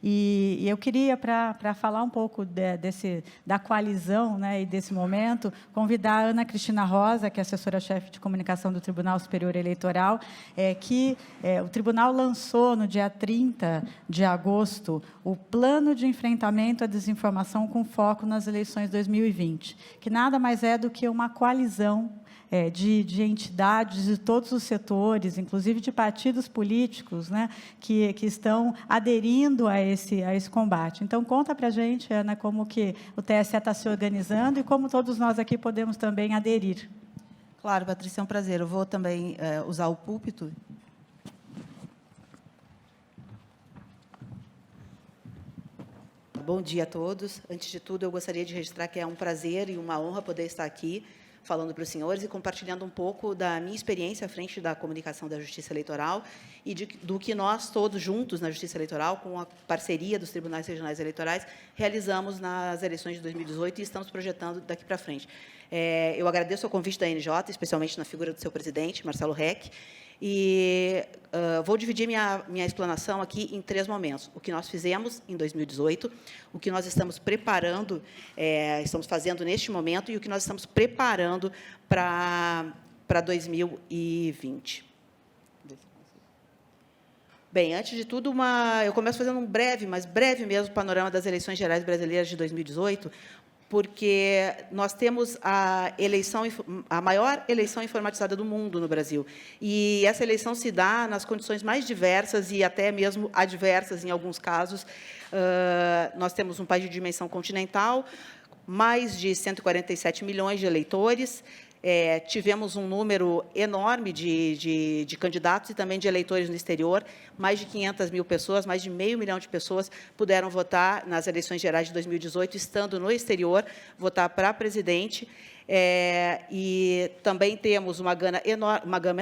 E eu queria, para falar um pouco da coalizão, né, e desse momento, convidar a Ana Cristina Rosa, que é assessora-chefe de comunicação do Tribunal Superior Eleitoral, que o Tribunal lançou, no dia 30 de agosto, o Plano de Enfrentamento à Desinformação com foco nas eleições 2020, que nada mais é do que uma coalizão de entidades de todos os setores, inclusive de partidos políticos, né, que estão aderindo a esse combate. Então, conta para a gente, Ana, como que o TSE está se organizando e como todos nós aqui podemos também aderir. Claro, Patrícia, é um prazer. Eu vou também usar o púlpito. Bom dia a todos. Antes de tudo, eu gostaria de registrar que é um prazer e uma honra poder estar aqui falando para os senhores e compartilhando um pouco da minha experiência à frente da comunicação da Justiça Eleitoral e do que nós todos juntos na Justiça Eleitoral, com a parceria dos Tribunais Regionais Eleitorais, realizamos nas eleições de 2018 e estamos projetando daqui para frente. Eu agradeço o convite da NJ, especialmente na figura do seu presidente, Marcelo Reck, e vou dividir minha explanação aqui em 3 momentos. O que nós fizemos em 2018, o que nós estamos preparando, estamos fazendo neste momento, e o que nós estamos preparando para 2020. Bem, antes de tudo, eu começo fazendo um breve, mas breve mesmo, panorama das eleições gerais brasileiras de 2018, porque nós temos a maior eleição informatizada do mundo no Brasil. E essa eleição se dá nas condições mais diversas e até mesmo adversas, em alguns casos. Nós temos um país de dimensão continental, mais de 147 milhões de eleitores, tivemos um número enorme de candidatos e também de eleitores no exterior, mais de 500 mil pessoas, mais de meio milhão de pessoas puderam votar nas eleições gerais de 2018, estando no exterior, votar para presidente. E também temos uma gama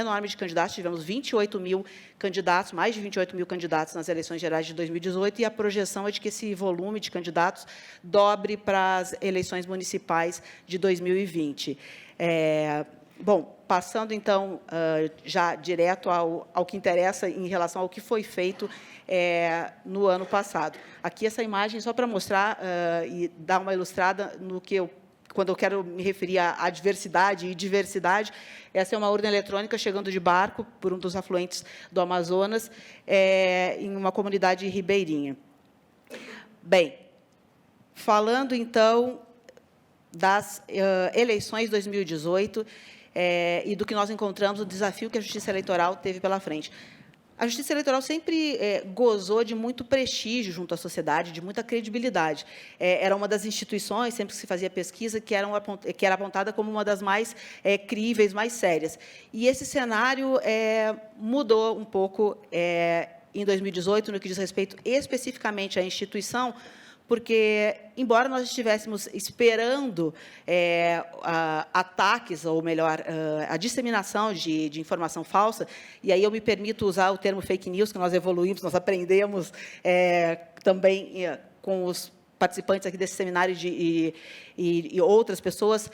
enorme de candidatos, tivemos 28 mil candidatos, mais de 28 mil candidatos nas eleições gerais de 2018, e a projeção é de que esse volume de candidatos dobre para as eleições municipais de 2020. Bom, passando, então, já direto ao que interessa em relação ao que foi feito no ano passado. Aqui, essa imagem, só para mostrar e dar uma ilustrada no que quando eu quero me referir à diversidade e diversidade, essa é uma urna eletrônica chegando de barco por um dos afluentes do Amazonas, em uma comunidade ribeirinha. Bem, falando, então, das eleições de 2018 e do que nós encontramos, o desafio que a Justiça Eleitoral teve pela frente. A Justiça Eleitoral sempre gozou de muito prestígio junto à sociedade, de muita credibilidade. Era uma das instituições, sempre que se fazia pesquisa, que era apontada como uma das mais críveis, mais sérias. E esse cenário mudou um pouco em 2018, no que diz respeito especificamente à instituição, porque, embora nós estivéssemos esperando ataques, ou melhor, a disseminação de informação falsa, e aí eu me permito usar o termo fake news, que nós evoluímos, nós aprendemos também com os participantes aqui desse seminário e outras pessoas,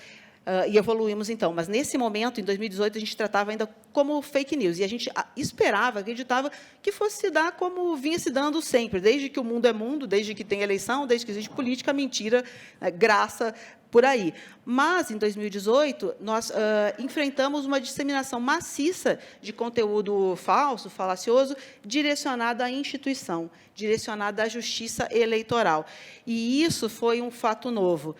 e evoluímos, então. Mas, nesse momento, em 2018, a gente tratava ainda como fake news, e a gente esperava, acreditava que fosse se dar como vinha se dando sempre, desde que o mundo é mundo, desde que tem eleição, desde que existe política, mentira, graça, por aí. Mas, em 2018, nós enfrentamos uma disseminação maciça de conteúdo falso, falacioso, direcionado à instituição, direcionado à Justiça Eleitoral. E isso foi um fato novo.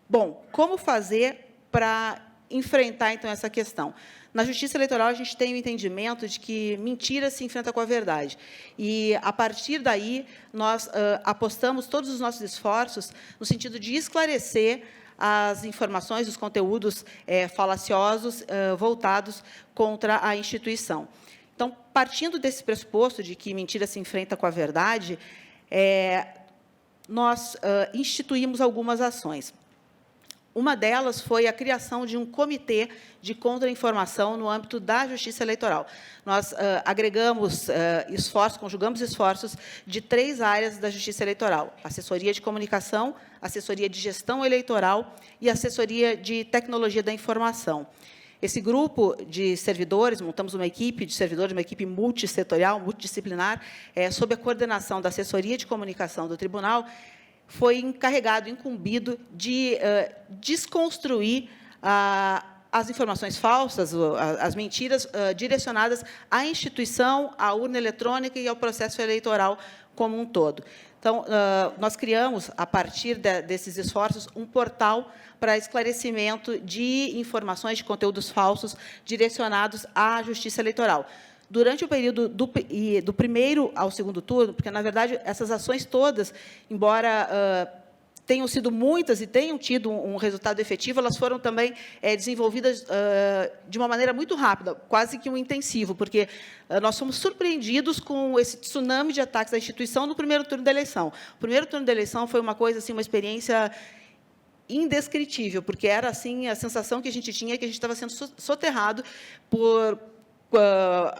Bom, como fazer para enfrentar, então, essa questão? Na Justiça Eleitoral, a gente tem o entendimento de que mentira se enfrenta com a verdade. E, a partir daí, nós apostamos todos os nossos esforços no sentido de esclarecer as informações, os conteúdos falaciosos voltados contra a instituição. Então, partindo desse pressuposto de que mentira se enfrenta com a verdade, nós instituímos algumas ações. Uma delas foi a criação de um comitê de contra-informação no âmbito da Justiça Eleitoral. Nós conjugamos esforços de 3 áreas da Justiça Eleitoral: assessoria de comunicação, assessoria de gestão eleitoral e assessoria de tecnologia da informação. Esse grupo de servidores, montamos uma equipe de servidores, uma equipe multissetorial, multidisciplinar, sob a coordenação da assessoria de comunicação do tribunal, foi encarregado, incumbido de desconstruir as informações falsas, as mentiras direcionadas à instituição, à urna eletrônica e ao processo eleitoral como um todo. Então, nós criamos, a partir desses esforços, um portal para esclarecimento de informações, de conteúdos falsos direcionados à Justiça Eleitoral. Durante o período do primeiro ao segundo turno, porque, na verdade, essas ações todas, embora tenham sido muitas e tenham tido um resultado efetivo, elas foram também desenvolvidas de uma maneira muito rápida, quase que um intensivo, porque nós fomos surpreendidos com esse tsunami de ataques à instituição no primeiro turno da eleição. O primeiro turno da eleição foi uma coisa, assim, uma experiência indescritível, porque era assim a sensação que a gente tinha que a gente estava sendo soterrado por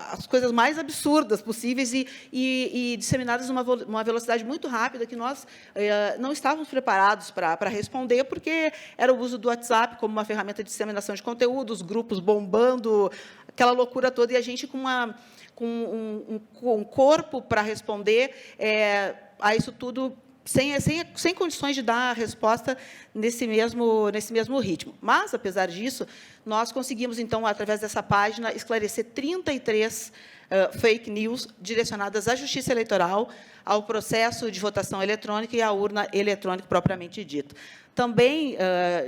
as coisas mais absurdas possíveis e disseminadas numa velocidade muito rápida que nós não estávamos preparados para responder, porque era o uso do WhatsApp como uma ferramenta de disseminação de conteúdo, os grupos bombando, aquela loucura toda, e a gente com um corpo para responder a isso tudo, sem condições de dar a resposta nesse mesmo ritmo. Mas, apesar disso, nós conseguimos, então, através dessa página, esclarecer 33 fake news direcionadas à Justiça Eleitoral, ao processo de votação eletrônica e à urna eletrônica propriamente dita. Também,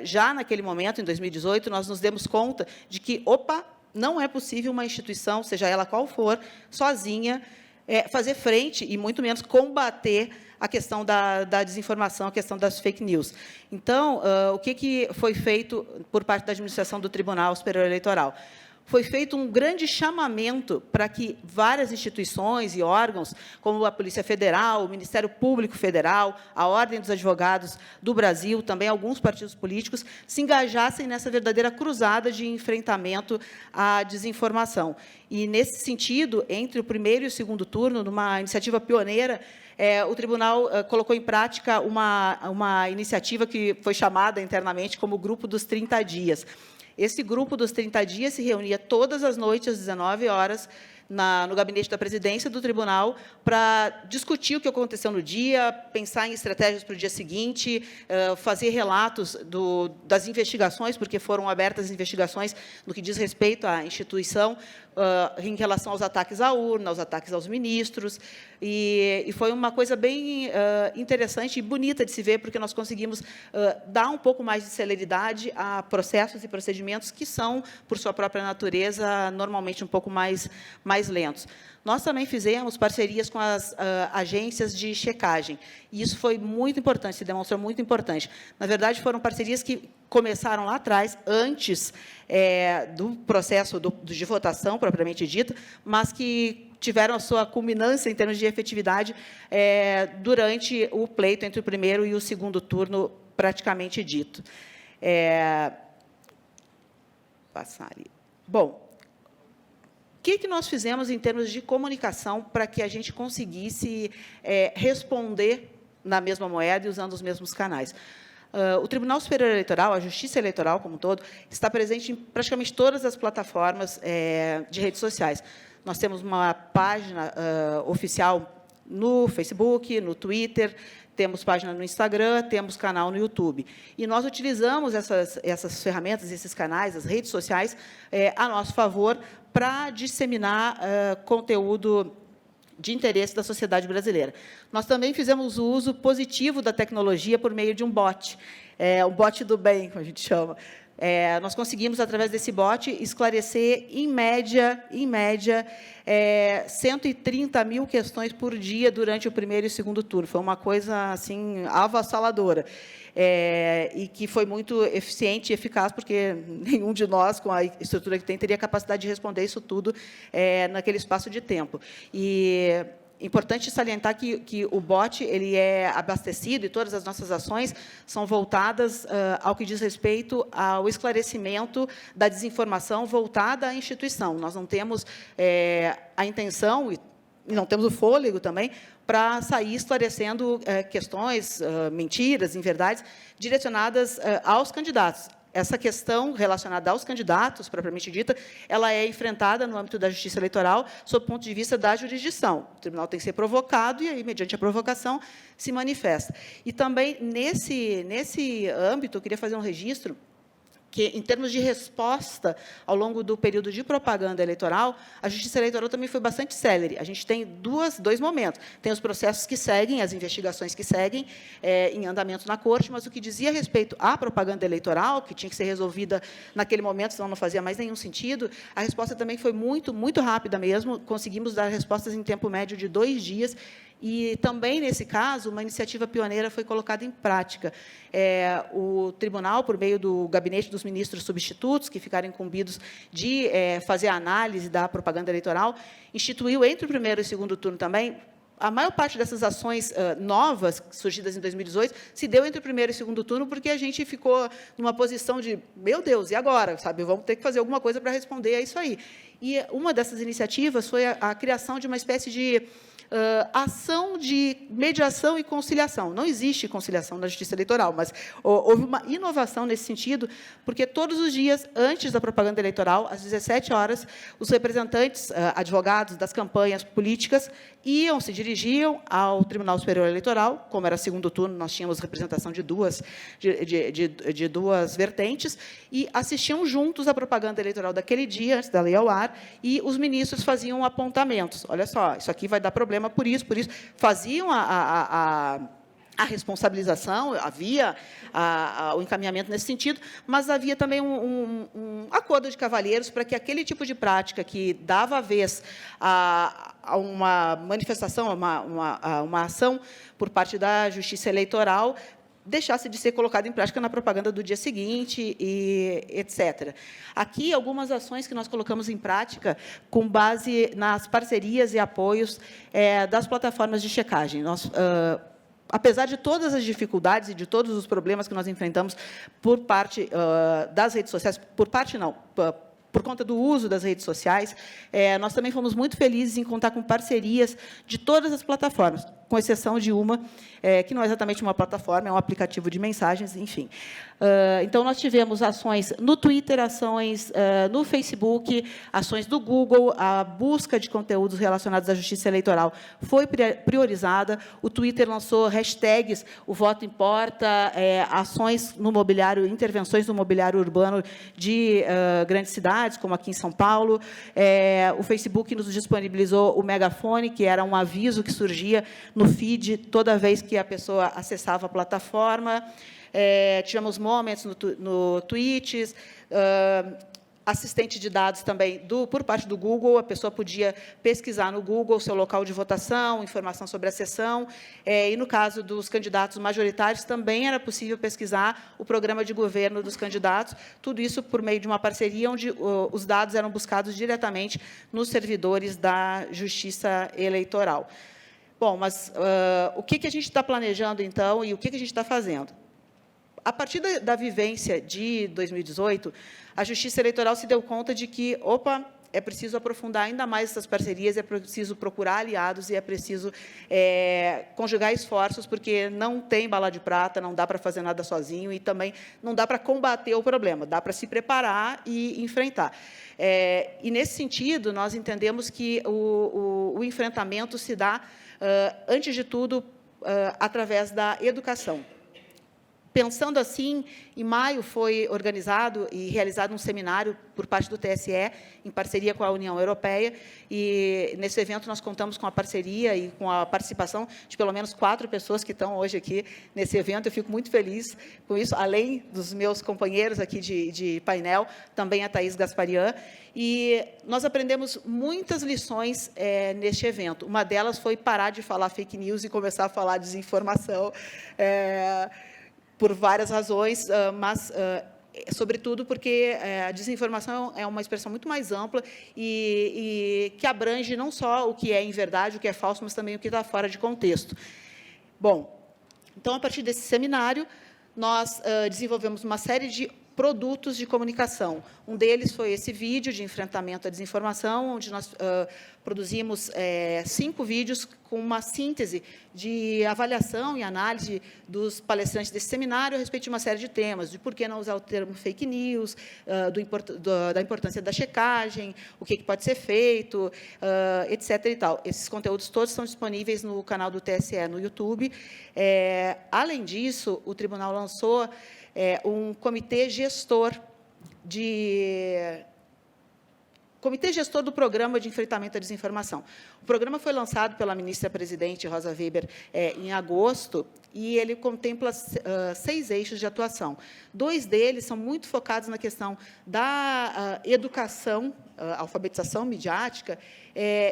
já naquele momento, em 2018, nós nos demos conta de que, não é possível uma instituição, seja ela qual for, sozinha, fazer frente e, muito menos, combater a questão da desinformação, a questão das fake news. Então, o que foi feito por parte da administração do Tribunal Superior Eleitoral? Foi feito um grande chamamento para que várias instituições e órgãos, como a Polícia Federal, o Ministério Público Federal, a Ordem dos Advogados do Brasil, também alguns partidos políticos, se engajassem nessa verdadeira cruzada de enfrentamento à desinformação. E, nesse sentido, entre o primeiro e o segundo turno, numa iniciativa pioneira, o tribunal colocou em prática uma iniciativa que foi chamada internamente como Grupo dos 30 Dias. Esse grupo dos 30 dias se reunia todas as noites, às 19 horas, no gabinete da presidência do tribunal, para discutir o que aconteceu no dia, pensar em estratégias para o dia seguinte, fazer relatos das investigações, porque foram abertas investigações no que diz respeito à instituição, em relação aos ataques à urna, aos ataques aos ministros, e foi uma coisa bem interessante e bonita de se ver, porque nós conseguimos dar um pouco mais de celeridade a processos e procedimentos que são, por sua própria natureza, normalmente um pouco mais lentos. Nós também fizemos parcerias com as agências de checagem, e isso foi muito importante, se demonstrou muito importante. Na verdade, foram parcerias que começaram lá atrás, antes do processo de votação, propriamente dita, mas que tiveram a sua culminância em termos de efetividade durante o pleito entre o primeiro e o segundo turno, praticamente dito. Passar ali. Bom, o que nós fizemos em termos de comunicação para que a gente conseguisse responder na mesma moeda e usando os mesmos canais? O Tribunal Superior Eleitoral, a Justiça Eleitoral como um todo, está presente em praticamente todas as plataformas de redes sociais. Nós temos uma página oficial no Facebook, no Twitter, temos página no Instagram, temos canal no YouTube. E nós utilizamos essas ferramentas, esses canais, as redes sociais, a nosso favor, para disseminar conteúdo de interesse da sociedade brasileira. Nós também fizemos o uso positivo da tecnologia por meio de um bot, o bot do bem, como a gente chama. Nós conseguimos, através desse bot, esclarecer, em média, 130 mil questões por dia durante o primeiro e segundo turno. Foi uma coisa assim avassaladora. E que foi muito eficiente e eficaz, porque nenhum de nós, com a estrutura que tem, teria capacidade de responder isso tudo naquele espaço de tempo. E importante salientar que o bot ele é abastecido e todas as nossas ações são voltadas ao que diz respeito ao esclarecimento da desinformação voltada à instituição. Nós não temos a intenção, e não temos o fôlego também, para sair esclarecendo questões, mentiras, inverdades, direcionadas aos candidatos. essa questão relacionada aos candidatos, propriamente dita, ela é enfrentada no âmbito da Justiça Eleitoral, sob o ponto de vista da jurisdição. O tribunal tem que ser provocado, e aí, mediante a provocação, se manifesta. E também, nesse âmbito, eu queria fazer um registro que, em termos de resposta, ao longo do período de propaganda eleitoral, a Justiça Eleitoral também foi bastante célere. A gente tem dois momentos. Tem os processos que seguem, as investigações que seguem em andamento na Corte, mas o que dizia respeito à propaganda eleitoral, que tinha que ser resolvida naquele momento, senão não fazia mais nenhum sentido, a resposta também foi muito, muito rápida mesmo. Conseguimos dar respostas em tempo médio de 2 dias, e também, nesse caso, uma iniciativa pioneira foi colocada em prática. O tribunal, por meio do gabinete dos ministros substitutos, que ficaram incumbidos de fazer a análise da propaganda eleitoral, instituiu, entre o primeiro e o segundo turno também, a maior parte dessas ações novas, surgidas em 2018, se deu entre o primeiro e o segundo turno, porque a gente ficou numa posição de, meu Deus, e agora? Sabe, vamos ter que fazer alguma coisa para responder a isso aí. E uma dessas iniciativas foi a criação de uma espécie de ação de mediação e conciliação. Não existe conciliação na Justiça Eleitoral, mas houve uma inovação nesse sentido, porque todos os dias, antes da propaganda eleitoral, às 17 horas, os representantes, advogados das campanhas políticas, se dirigiam ao Tribunal Superior Eleitoral. Como era segundo turno, nós tínhamos representação de duas vertentes, e assistiam juntos à propaganda eleitoral daquele dia, antes da lei ao ar, e os ministros faziam apontamentos. Olha só, isso aqui vai dar problema por isso. Faziam a responsabilização, havia o encaminhamento nesse sentido, mas havia também um acordo de cavalheiros para que aquele tipo de prática que dava vez a uma manifestação, a uma ação por parte da Justiça Eleitoral, deixasse de ser colocado em prática na propaganda do dia seguinte, e etc. Aqui, algumas ações que nós colocamos em prática com base nas parcerias e apoios das plataformas de checagem. Nós, apesar de todas as dificuldades e de todos os problemas que nós enfrentamos por parte das redes sociais, por conta do uso das redes sociais, nós também fomos muito felizes em contar com parcerias de todas as plataformas, com exceção de uma, que não é exatamente uma plataforma, é um aplicativo de mensagens, enfim. Então, nós tivemos ações no Twitter, ações no Facebook, ações do Google, a busca de conteúdos relacionados à Justiça Eleitoral foi priorizada, o Twitter lançou hashtags, o voto importa, ações no mobiliário, intervenções no mobiliário urbano de grandes cidades, como aqui em São Paulo. O Facebook nos disponibilizou o megafone, que era um aviso que surgia no feed toda vez que a pessoa acessava a plataforma. Tivemos moments no tweets, assistente de dados também por parte do Google. A pessoa podia pesquisar no Google seu local de votação, informação sobre a sessão, e, no caso dos candidatos majoritários, também era possível pesquisar o programa de governo dos candidatos, tudo isso por meio de uma parceria onde os dados eram buscados diretamente nos servidores da Justiça Eleitoral. Bom, mas o que a gente está planejando, então, e o que a gente está fazendo? A partir da vivência de 2018, a Justiça Eleitoral se deu conta de que, é preciso aprofundar ainda mais essas parcerias, é preciso procurar aliados e é preciso conjugar esforços, porque não tem bala de prata, não dá para fazer nada sozinho e também não dá para combater o problema, dá para se preparar e enfrentar. E, nesse sentido, nós entendemos que o enfrentamento se dá, antes de tudo, através da educação. Pensando assim, em maio foi organizado e realizado um seminário por parte do TSE, em parceria com a União Europeia, e, nesse evento, nós contamos com a parceria e com a participação de, pelo menos, 4 pessoas que estão hoje aqui nesse evento. Eu fico muito feliz com isso, além dos meus companheiros aqui de painel, também a Thaís Gasparian, e nós aprendemos muitas lições neste evento. Uma delas foi parar de falar fake news e começar a falar desinformação, por várias razões, mas, sobretudo, porque a desinformação é uma expressão muito mais ampla e que abrange não só o que é em verdade, o que é falso, mas também o que está fora de contexto. Bom, então, a partir desse seminário, nós desenvolvemos uma série de produtos de comunicação. Um deles foi esse vídeo de enfrentamento à desinformação, onde nós produzimos 5 vídeos com uma síntese de avaliação e análise dos palestrantes desse seminário a respeito de uma série de temas, de por que não usar o termo fake news, da importância da checagem, o que pode ser feito, etc. E tal. Esses conteúdos todos estão disponíveis no canal do TSE no YouTube. Além disso, o tribunal lançou um comitê gestor do Programa de Enfrentamento à Desinformação. O programa foi lançado pela ministra-presidente Rosa Weber em agosto, e ele contempla 6 eixos de atuação. 2 deles são muito focados na questão da educação, alfabetização midiática,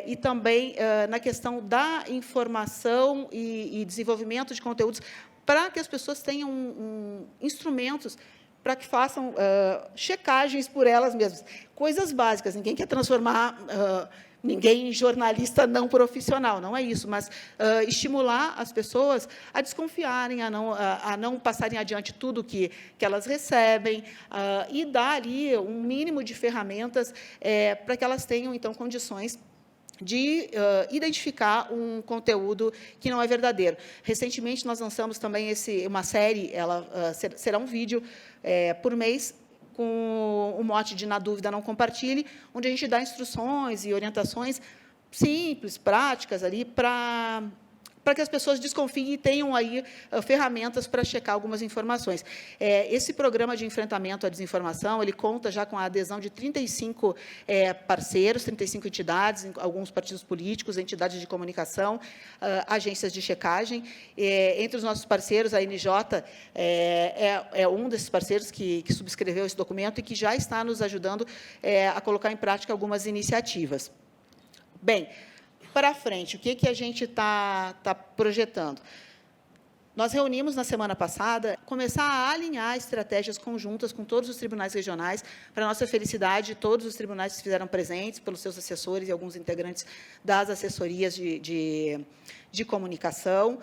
e também na questão da informação e desenvolvimento de conteúdos para que as pessoas tenham instrumentos para que façam checagens por elas mesmas. Coisas básicas, ninguém quer transformar ninguém em jornalista não profissional, não é isso, mas estimular as pessoas a desconfiarem, a não passarem adiante tudo que elas recebem, e dar ali um mínimo de ferramentas para que elas tenham, então, condições de identificar um conteúdo que não é verdadeiro. Recentemente, nós lançamos também uma série, ela será um vídeo por mês, com o mote de "Na dúvida, não compartilhe", onde a gente dá instruções e orientações simples, práticas, ali, para que as pessoas desconfiem e tenham aí ferramentas para checar algumas informações. Esse programa de enfrentamento à desinformação, ele conta já com a adesão de 35 parceiros, 35 entidades, alguns partidos políticos, entidades de comunicação, agências de checagem. Entre os nossos parceiros, a NJ é um desses parceiros que subscreveu esse documento e que já está nos ajudando a colocar em prática algumas iniciativas. Bem, para frente, o que a gente está projetando? Nós reunimos, na semana passada, começar a alinhar estratégias conjuntas com todos os tribunais regionais. Para nossa felicidade, todos os tribunais se fizeram presentes pelos seus assessores e alguns integrantes das assessorias de comunicação.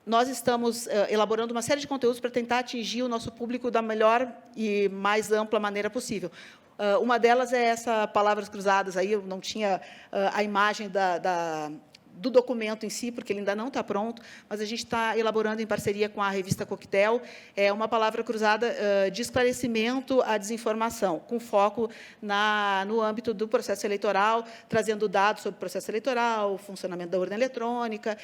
Nós estamos elaborando uma série de conteúdos para tentar atingir o nosso público da melhor e mais ampla maneira possível. Uma delas é essa Palavras Cruzadas. Aí eu não tinha a imagem do documento em si, porque ele ainda não está pronto, mas a gente está elaborando, em parceria com a revista Coquetel, uma palavra cruzada de esclarecimento à desinformação, com foco no âmbito do processo eleitoral, trazendo dados sobre o processo eleitoral, o funcionamento da urna eletrônica,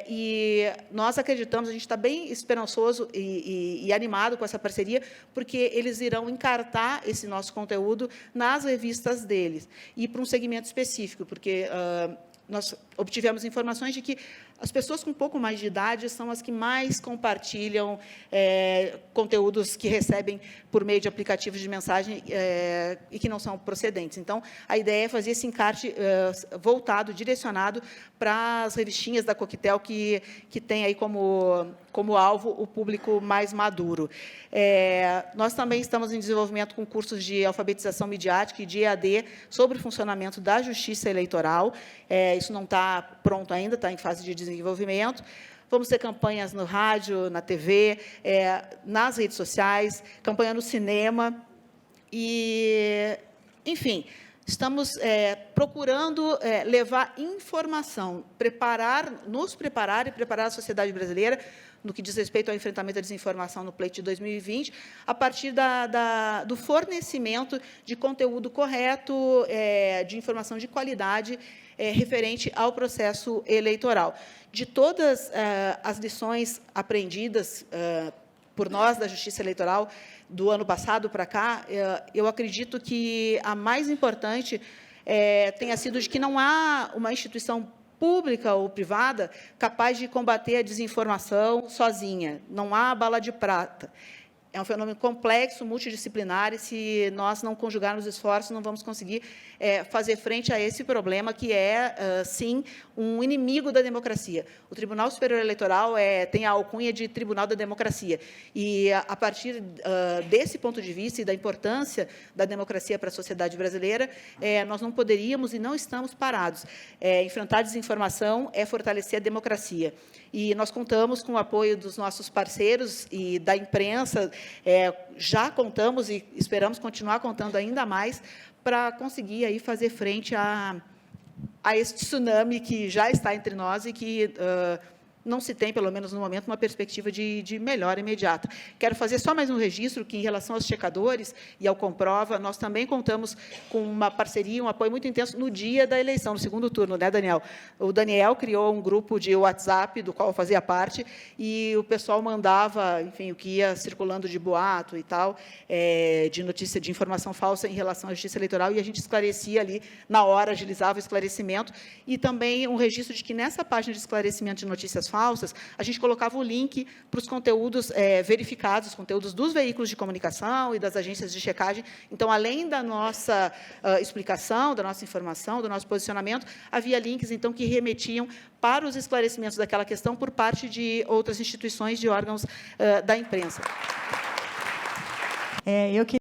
e nós acreditamos, a gente está bem esperançoso e animado com essa parceria, porque eles irão encartar esse nosso conteúdo nas revistas deles, e para um segmento específico, porque nós obtivemos informações de que as pessoas com um pouco mais de idade são as que mais compartilham conteúdos que recebem por meio de aplicativos de mensagem e que não são procedentes. Então, a ideia é fazer esse encarte voltado, direcionado para as revistinhas da Coquetel, que tem aí como alvo o público mais maduro. Nós também estamos em desenvolvimento com cursos de alfabetização midiática e de EAD sobre o funcionamento da justiça eleitoral. Isso não está pronto ainda, está em fase de desenvolvimento. Vamos ter campanhas no rádio, na TV, nas redes sociais, campanha no cinema. E, enfim, estamos procurando levar informação, nos preparar e preparar a sociedade brasileira no que diz respeito ao enfrentamento à desinformação no pleito de 2020, a partir do fornecimento de conteúdo correto, de informação de qualidade, referente ao processo eleitoral. De todas as lições aprendidas por nós da Justiça Eleitoral do ano passado para cá, eu acredito que a mais importante tenha sido de que não há uma instituição pública ou privada capaz de combater a desinformação sozinha. Não há bala de prata. É um fenômeno complexo, multidisciplinar, e se nós não conjugarmos esforços, não vamos conseguir fazer frente a esse problema, que sim, um inimigo da democracia. O Tribunal Superior Eleitoral tem a alcunha de Tribunal da Democracia, e, a partir desse ponto de vista e da importância da democracia para a sociedade brasileira, nós não poderíamos e não estamos parados. Enfrentar a desinformação é fortalecer a democracia. E nós contamos com o apoio dos nossos parceiros e da imprensa, já contamos e esperamos continuar contando ainda mais para conseguir aí fazer frente a este tsunami que já está entre nós e que não se tem, pelo menos no momento, uma perspectiva de melhora imediata. Quero fazer só mais um registro que, em relação aos checadores e ao Comprova, nós também contamos com uma parceria, um apoio muito intenso no dia da eleição, no segundo turno, né, Daniel? O Daniel criou um grupo de WhatsApp, do qual eu fazia parte, e o pessoal mandava, enfim, o que ia circulando de boato e tal, de notícia, de informação falsa em relação à justiça eleitoral, e a gente esclarecia ali, na hora, agilizava o esclarecimento, e também um registro de que, nessa página de esclarecimento de notícias falsas, a gente colocava o link para os conteúdos verificados, os conteúdos dos veículos de comunicação e das agências de checagem. Então, além da nossa explicação, da nossa informação, do nosso posicionamento, havia links, então, que remetiam para os esclarecimentos daquela questão por parte de outras instituições, de órgãos da imprensa. Eu queria